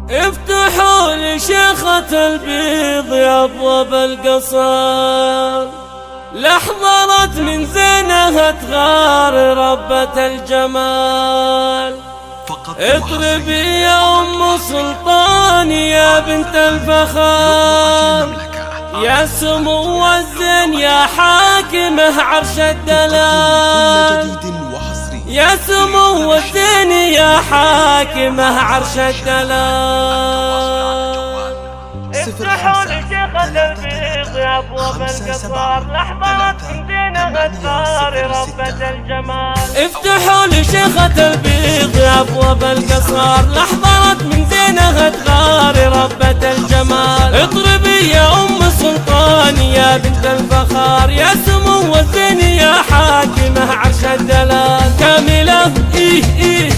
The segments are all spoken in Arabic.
افتحوا لشيخة البيض يا ابواب القصر، لحظرت من زينها تغار ربة الجمال. اطربي يا ام سلطان يا بنت الفخار، يا سمو الزين يا حاكمه عرش الدلال، يا سمو الزين يا حاكمه عرش الدلال. افتحوا لشيخة البيض يا ابواب القصر، لحظات من زينها تغار ربة الجمال. افتحوا لشيخة البيض يا ابواب القصر، لحظات من زينها تغار ربة الجمال. اطربي يا ام سلطان يا بنت الفخار، يا سمو الزين يا حاكمه عرش الدلال. كاملة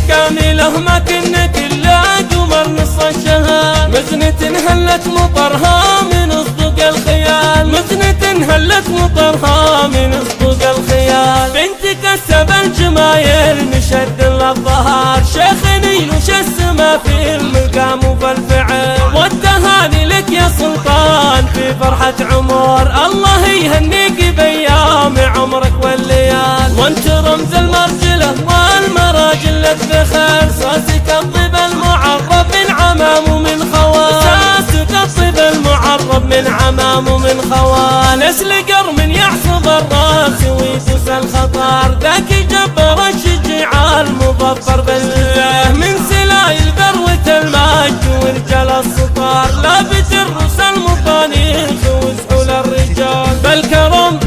كاملة ما كنت الا قمر نص الشهر، مزنة هلت مطرها من اصدق الخيال، مزنة هلت مطرها من اصدق الخيال. بنت كسب الجمايل نشد للظهر، شيخني وش السما في المقام وفي الفعل. والتهاني لك يا سلطان في فرحة عمر، الله يهنيك بايام عمرك والليال. وانت رمز المرجلة والمراجل للذخر، ساسك الطيب المعرب من عمام ومن خوال، ساسك الطيب المعرب من عمام ومن خوال. نسل قرم يعصب الراس ويدوس الخطر، ذاك جبر الشجاع المظفر بالله. من سلايل ذروة المجد ورجال السطار، لابس الروس المطانيخ وسحول الرجال. بالكرم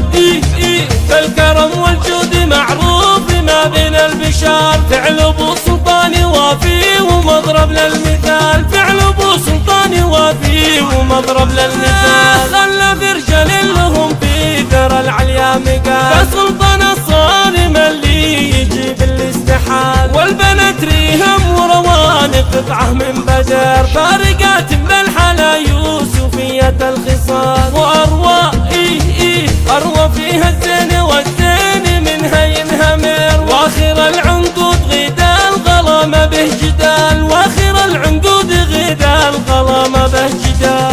بالكرم والجود معروف ما بين البشار، فعل ابو سلطان وافي ومضرب للمثال، فعل ابو سلطان وافي ومضرب للمثال. خلى في رجال لهم في ثرى العليا مقال، فسلطان الصارم اللي يجيب الاستحال. والبنات ريهم وروان قطعه من بدر، فارقات بالحلا يوسفية الخصال. واروى اروى فيها الزين والزين منها ينهمر، واخر العنقود غدا الغلا ما به جدال، واخر العنقود غدا الغلا ما به جدال.